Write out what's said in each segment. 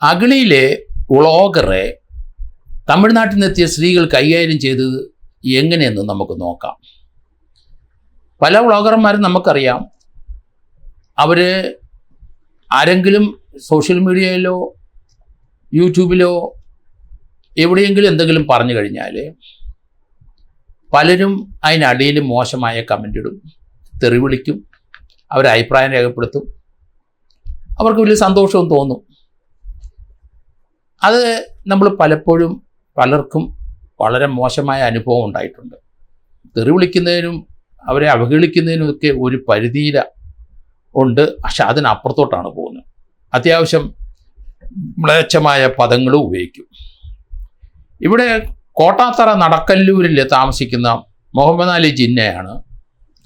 അഗളിയിലെ വ്ളോഗറെ തമിഴ്നാട്ടിൽ നിന്നെത്തിയ സ്ത്രീകൾ കൈകാര്യം ചെയ്തത് എങ്ങനെയെന്ന് നമുക്ക് നോക്കാം. പല വ്ളോഗർമാരും നമുക്കറിയാം, അവർ ആരെങ്കിലും സോഷ്യൽ മീഡിയയിലോ യൂട്യൂബിലോ എവിടെയെങ്കിലും എന്തെങ്കിലും പറഞ്ഞു കഴിഞ്ഞാൽ പലരും അതിനടിയിൽ മോശമായ കമൻ്റ് ഇടും, തെറി വിളിക്കും, അവരെ അഭിപ്രായം രേഖപ്പെടുത്തും. അവർക്ക് വലിയ സന്തോഷവും തോന്നും. അത് നമ്മൾ പലപ്പോഴും പലർക്കും വളരെ മോശമായ അനുഭവം ഉണ്ടായിട്ടുണ്ട്. തെറി വിളിക്കുന്നതിനും അവരെ അവഹേളിക്കുന്നതിനും ഒക്കെ ഒരു പരിധിയില ഉണ്ട്. പക്ഷെ അതിനപ്പുറത്തോട്ടാണ് പോകുന്നത്. അത്യാവശ്യം മ്ലേച്ഛമായ പദങ്ങളും ഉപയോഗിക്കും. ഇവിടെ കോട്ടാത്തറ നടക്കല്ലൂരിൽ താമസിക്കുന്ന മുഹമ്മദ് അലി ജിന്നയാണ്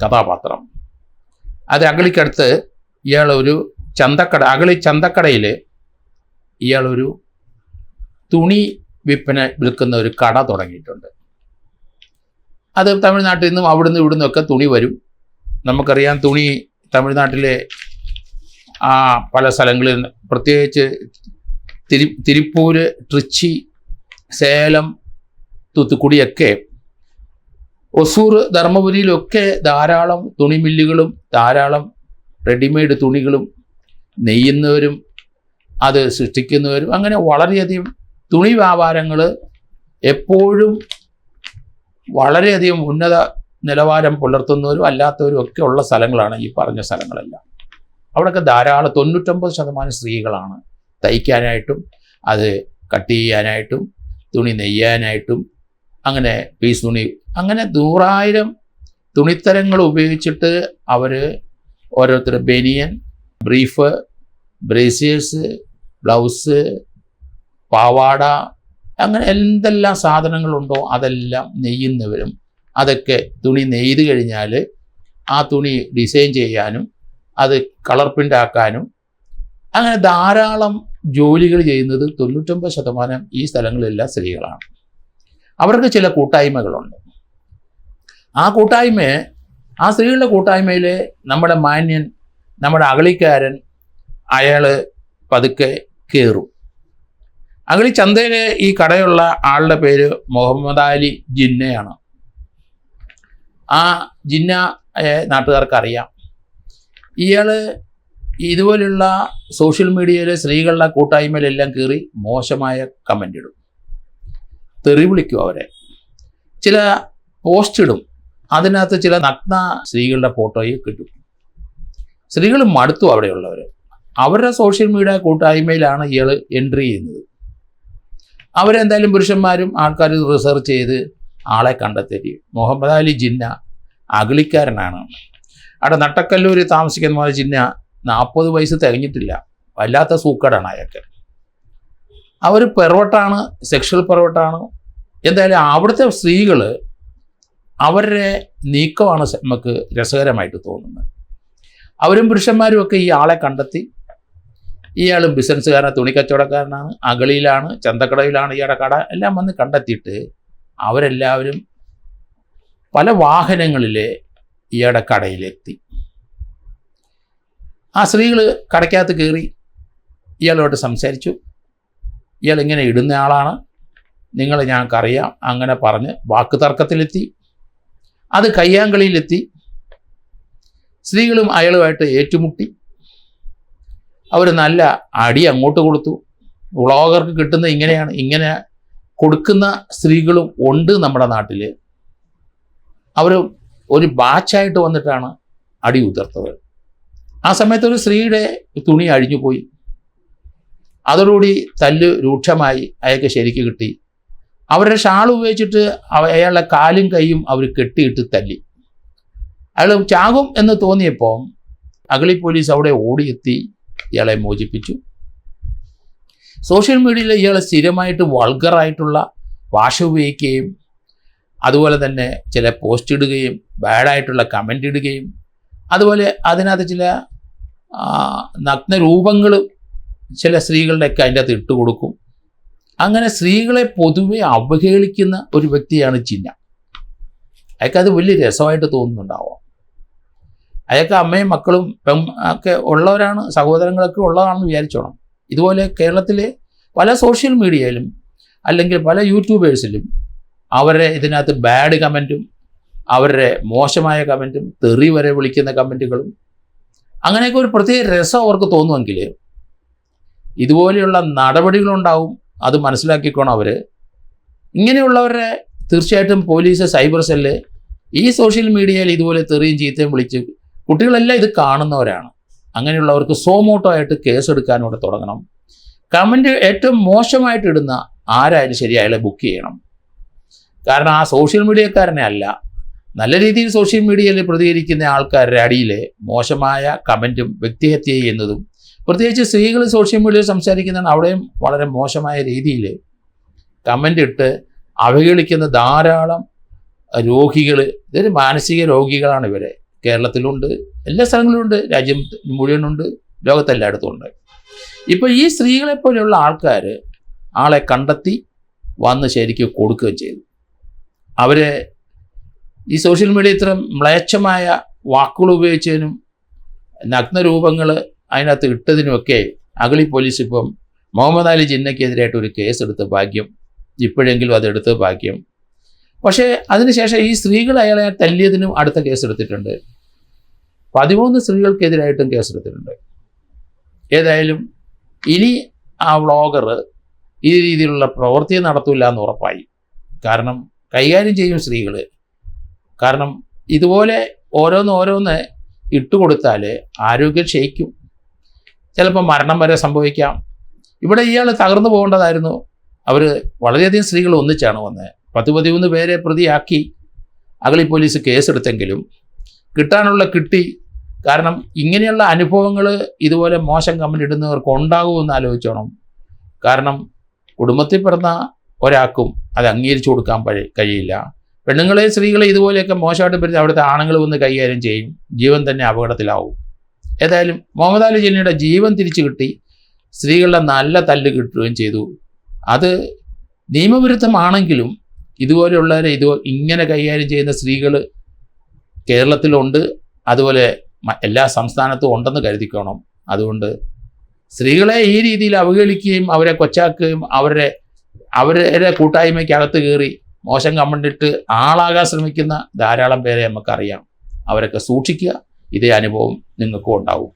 കഥാപാത്രം. അത് അഗളിക്കടുത്ത് ഇയാളൊരു അഗളി ചന്തക്കടയിൽ ഇയാളൊരു തുണി വിൽക്കുന്ന ഒരു കട തുടങ്ങിയിട്ടുണ്ട്. അത് തമിഴ്നാട്ടിൽ നിന്നും അവിടുന്ന് ഇവിടുന്ന് ഒക്കെ തുണി വരും. നമുക്കറിയാം, തുണി തമിഴ്നാട്ടിലെ പല സ്ഥലങ്ങളിൽ, പ്രത്യേകിച്ച് തിരുപ്പൂര്, ട്രിച്ചി, സേലം, തൂത്തുക്കുടിയൊക്കെ, ഒസൂർ, ധർമ്മപുരിയിലൊക്കെ ധാരാളം തുണി മില്ലുകളും ധാരാളം റെഡിമെയ്ഡ് തുണികളും നെയ്യുന്നവരും അത് സൃഷ്ടിക്കുന്നവരും അങ്ങനെ വളരെയധികം തുണി വ്യാപാരങ്ങൾ എപ്പോഴും വളരെയധികം ഉന്നത നിലവാരം പുലർത്തുന്നവരും അല്ലാത്തവരും ഒക്കെ ഉള്ള സ്ഥലങ്ങളാണ് ഈ പറഞ്ഞ സ്ഥലങ്ങളെല്ലാം. അവിടെയൊക്കെ ധാരാളം 99% സ്ത്രീകളാണ് തയ്ക്കാനായിട്ടും അത് കട്ട് ചെയ്യാനായിട്ടും തുണി നെയ്യാനായിട്ടും അങ്ങനെ പീസ് തുണി അങ്ങനെ 100,000 തുണിത്തരങ്ങൾ ഉപയോഗിച്ചിട്ട് അവർ ഓരോരുത്തർ ബനിയൻ, ബ്രീഫ്, ബ്രേസിയേഴ്സ്, ബ്ലൗസ്, പാവാട, അങ്ങനെ എന്തെല്ലാം സാധനങ്ങളുണ്ടോ അതെല്ലാം നെയ്യുന്നവരും അതൊക്കെ തുണി നെയ്ത് കഴിഞ്ഞാൽ ആ തുണി ഡിസൈൻ ചെയ്യാനും അത് കളർ പ്രിൻ്റ് ആക്കാനും അങ്ങനെ ധാരാളം ജോലികൾ ചെയ്യുന്നത് 99% ഈ സ്ഥലങ്ങളിലെല്ലാം സ്ത്രീകളാണ്. അവർക്ക് ചില കൂട്ടായ്മകളുണ്ട്. ആ സ്ത്രീകളുടെ കൂട്ടായ്മയിൽ നമ്മുടെ മാന്യൻ, നമ്മുടെ അഗളിക്കാരൻ, അയാൾ പതുക്കെ കയറും. അഗളി ചന്തയിൽ ഈ കടയുള്ള ആളുടെ പേര് മുഹമ്മദ് അലി ജിന്നയാണ്. ആ ജിന്നയെ നാട്ടുകാർക്ക് അറിയാം. ഇയാൾ ഇതുപോലുള്ള സോഷ്യൽ മീഡിയയിലെ സ്ത്രീകളുടെ കൂട്ടായ്മയിലെല്ലാം കയറി മോശമായ കമൻ്റ് ഇടും, തെറി വിളിക്കും, അവരെ ചില പോസ്റ്റ് ഇടും. അതിനകത്ത് ചില നഗ്ന സ്ത്രീകളുടെ ഫോട്ടോയും കിട്ടും. സ്ത്രീകൾ മടുത്തു അവിടെയുള്ളവർ. അവരുടെ സോഷ്യൽ മീഡിയ കൂട്ടായ്മയിലാണ് ഇയാൾ എൻട്രി ചെയ്യുന്നത്. അവരെന്തായാലും പുരുഷന്മാരും ആൾക്കാരും റിസർച്ച് ചെയ്ത് ആളെ കണ്ടെത്തി. മുഹമ്മദ് അലി ജിന്ന അഗളിക്കാരനാണ്. അവിടെ നട്ടക്കല്ലൂര് താമസിക്കുന്ന ജിന്ന 40 വയസ്സ് തികഞ്ഞിട്ടില്ല. വല്ലാത്ത സൂക്കടാണ് അയാൾക്ക്. അവർ പെർവട്ടാണ്, സെക്ഷൽ പെർവട്ടാണ്. എന്തായാലും അവിടുത്തെ സ്ത്രീകൾ അവരുടെ നീക്കമാണ് നമുക്ക് രസകരമായിട്ട് തോന്നുന്നത്. അവരും പുരുഷന്മാരും ഒക്കെ ഈ ആളെ കണ്ടെത്തി. ഇയാൾ ബിസിനസ്സുകാരൻ, തുണിക്കച്ചവടക്കാരനാണ്, അഗളിയിലാണ്, ചന്തക്കടയിലാണ് ഇയാളുടെ കട, എല്ലാം വന്ന് കണ്ടെത്തിയിട്ട് അവരെല്ലാവരും പല വാഹനങ്ങളിൽ ഇയാളുടെ കടയിലെത്തി. ആ സ്ത്രീകൾ കടയ്ക്കകത്ത് കയറി ഇയാളോട് സംസാരിച്ചു. ഇയാൾ ഇങ്ങനെ ഇടുന്ന ആളാണ്, നിങ്ങളെ ഞങ്ങൾക്കറിയാം, അങ്ങനെ പറഞ്ഞ് വാക്ക് തർക്കത്തിലെത്തി. അത് കയ്യാങ്കളിയിലെത്തി. സ്ത്രീകളും അയാളുമായിട്ട് ഏറ്റുമുട്ടി. അവർ നല്ല അടി അങ്ങോട്ട് കൊടുത്തു. വ്ളോഗർക്ക് കിട്ടുന്ന ഇങ്ങനെയാണ്. ഇങ്ങനെ കൊടുക്കുന്ന സ്ത്രീകളും ഉണ്ട് നമ്മുടെ നാട്ടിൽ. അവർ ഒരു ബാച്ചായിട്ട് വന്നിട്ടാണ് അടി ഉതിർത്തത്. ആ സമയത്ത് ഒരു സ്ത്രീയുടെ തുണി അഴിഞ്ഞു പോയി. അതോടുകൂടി തല്ല് രൂക്ഷമായി. അയാൾക്ക് ശരിക്ക് കിട്ടി. അവരുടെ ഷാൾ ഉപയോഗിച്ചിട്ട് അയാളുടെ കാലും കൈയും അവർ കെട്ടിയിട്ട് തല്ലി. അയാൾ ചാകും എന്ന് തോന്നിയപ്പോൾ അഗളി പോലീസ് അവിടെ ഓടിയെത്തി ഇയാളെ മോചിപ്പിച്ചു. സോഷ്യൽ മീഡിയയിൽ ഇയാൾ സ്ഥിരമായിട്ട് വൾഗറായിട്ടുള്ള ഭാഷ ഉപയോഗിക്കുകയും അതുപോലെ തന്നെ ചില പോസ്റ്റ് ഇടുകയും ബാഡായിട്ടുള്ള കമൻ്റ് ഇടുകയും അതുപോലെ അതിനകത്ത് ചില നഗ്നരൂപങ്ങൾ ചില സ്ത്രീകളുടെയൊക്കെ അതിൻ്റെ അകത്ത് ഇട്ട് കൊടുക്കും. അങ്ങനെ സ്ത്രീകളെ പൊതുവെ അവഹേളിക്കുന്ന ഒരു വ്യക്തിയാണ് ജിന്ന. അയാൾക്കത് വലിയ രസമായിട്ട് തോന്നുന്നുണ്ടാവാം. അയാൾക്ക് അമ്മയും മക്കളും ഒക്കെ ഉള്ളവരാണ്, സഹോദരങ്ങളൊക്കെ ഉള്ളതാണെന്ന് വിചാരിച്ചോണം. ഇതുപോലെ കേരളത്തിലെ പല സോഷ്യൽ മീഡിയയിലും അല്ലെങ്കിൽ പല യൂട്യൂബേഴ്സിലും അവരെ ഇതിനകത്ത് ബാഡ് കമൻറ്റും അവരുടെ മോശമായ കമൻറ്റും തെറി വരെ വിളിക്കുന്ന കമൻറ്റുകളും അങ്ങനെയൊക്കെ ഒരു പ്രത്യേക രസം അവർക്ക് തോന്നുമെങ്കിൽ ഇതുപോലെയുള്ള നടപടികളുണ്ടാവും. അത് മനസ്സിലാക്കിക്കോണം അവർ. ഇങ്ങനെയുള്ളവരെ തീർച്ചയായിട്ടും പോലീസ്, സൈബർ സെല്ല് ഈ സോഷ്യൽ മീഡിയയിൽ ഇതുപോലെ തെറിയും ചീത്തയും വിളിച്ച് കുട്ടികളെല്ലാം ഇത് കാണുന്നവരാണ്. അങ്ങനെയുള്ളവർക്ക് സോമോട്ടോ ആയിട്ട് കേസെടുക്കാനൂടെ തുടങ്ങണം. കമൻറ്റ് ഏറ്റവും മോശമായിട്ട് ഇടുന്ന ആരായാലും ശരി അയാളെ ബുക്ക് ചെയ്യണം. കാരണം ആ സോഷ്യൽ മീഡിയക്കാരനെ അല്ല, നല്ല രീതിയിൽ സോഷ്യൽ മീഡിയയിൽ പ്രതികരിക്കുന്ന ആൾക്കാരുടെ അടിയിൽ മോശമായ കമൻറ്റും വ്യക്തിഹത്യ ചെയ്യുന്നതും, പ്രത്യേകിച്ച് സ്ത്രീകൾ സോഷ്യൽ മീഡിയയിൽ സംസാരിക്കുന്നതാണ് അവിടെയും വളരെ മോശമായ രീതിയിൽ കമൻ്റ് ഇട്ട് അവഹേളിക്കുന്ന ധാരാളം രോഗികൾ. ഇതൊരു മാനസിക രോഗികളാണ് ഇവരെ. കേരളത്തിലുണ്ട്, എല്ലാ സ്ഥലങ്ങളിലുണ്ട്, രാജ്യം മുഴുവനുണ്ട്, ലോകത്തെല്ലായിടത്തും ഉണ്ട്. ഇപ്പോൾ ഈ സ്ത്രീകളെപ്പോലെയുള്ള ആൾക്കാർ ആളെ കണ്ടെത്തി വന്ന് ശരിക്കും കൊടുക്കുകയും ചെയ്തു. അവർ ഈ സോഷ്യൽ മീഡിയ ഇത്തരം മ്ലേച്ഛമായ വാക്കുകൾ ഉപയോഗിച്ചതിനും നഗ്നരൂപങ്ങൾ അതിനകത്ത് ഇട്ടതിനുമൊക്കെ അഗളി പോലീസ് ഇപ്പം മുഹമ്മദ് അലി ജിന്നയ്ക്കെതിരായിട്ട് ഒരു കേസെടുത്ത് ഭാഗ്യം, ഇപ്പോഴെങ്കിലും അതെടുത്ത് ഭാഗ്യം. പക്ഷേ അതിനുശേഷം ഈ സ്ത്രീകൾ അയാളെ തല്ലിയതിനും അടുത്ത കേസെടുത്തിട്ടുണ്ട്. 13 സ്ത്രീകൾക്കെതിരായിട്ടും കേസെടുത്തിട്ടുണ്ട്. ഏതായാലും ഇനി ആ വ്ളോഗർ ഈ രീതിയിലുള്ള പ്രവൃത്തി നടത്തില്ല എന്ന് ഉറപ്പായി. കാരണം കൈകാര്യം ചെയ്യും സ്ത്രീകൾ. കാരണം ഇതുപോലെ ഓരോന്ന് ഇട്ടുകൊടുത്താൽ ആരോഗ്യം ക്ഷയിക്കും, ചിലപ്പോൾ മരണം വരെ സംഭവിക്കാം. ഇവിടെ ഇയാൾ തകർന്നു പോകേണ്ടതായിരുന്നു. അവർ വളരെയധികം സ്ത്രീകൾ ഒന്നിച്ചാണ് വന്നത്. 10-13 പേരെ പ്രതിയാക്കി അഗളി പോലീസ് കേസെടുത്തെങ്കിലും കിട്ടാനുള്ള കിട്ടി. കാരണം ഇങ്ങനെയുള്ള അനുഭവങ്ങൾ ഇതുപോലെ മോശം കമൻ്റ് ഇടുന്നവർക്ക് ഉണ്ടാകുമെന്ന് ആലോചിച്ചോണം. കാരണം കുടുംബത്തിൽ പിറന്ന ഒരാൾക്കും അത് അംഗീകരിച്ചു കൊടുക്കാൻ കഴിയില്ല. പെണ്ണുങ്ങളെ സ്ത്രീകളെ ഇതുപോലെയൊക്കെ മോശമായിട്ട് പറ്റി അവിടുത്തെ ആണുങ്ങൾ വന്ന് കൈകാര്യം ചെയ്യും, ജീവൻ തന്നെ അപകടത്തിലാവും. ഏതായാലും മുഹമ്മദ് അലി ജിന്നയുടെ ജീവൻ തിരിച്ചു കിട്ടി, സ്ത്രീകളുടെ നല്ല തല്ല് കിട്ടുകയും ചെയ്തു. അത് നിയമവിരുദ്ധമാണെങ്കിലും ഇതുപോലെയുള്ളവരെ ഇങ്ങനെ കൈകാര്യം ചെയ്യുന്ന സ്ത്രീകൾ കേരളത്തിലുണ്ട്, അതുപോലെ എല്ലാ സംസ്ഥാനത്തും ഉണ്ടെന്ന് കരുതിക്കോണം. അതുകൊണ്ട് സ്ത്രീകളെ ഈ രീതിയിൽ അവഹേളിക്കുകയും അവരെ കൊച്ചാക്കുകയും അവരുടെ കൂട്ടായ്മയ്ക്കകത്ത് കയറി മോശം കമണ്ടിട്ട് ആളാകാൻ ശ്രമിക്കുന്ന ധാരാളം പേരെ നമുക്കറിയാം. അവരൊക്കെ സൂക്ഷിക്കുക. ഇതേ അനുഭവം നിങ്ങൾക്കും ഉണ്ടാവും.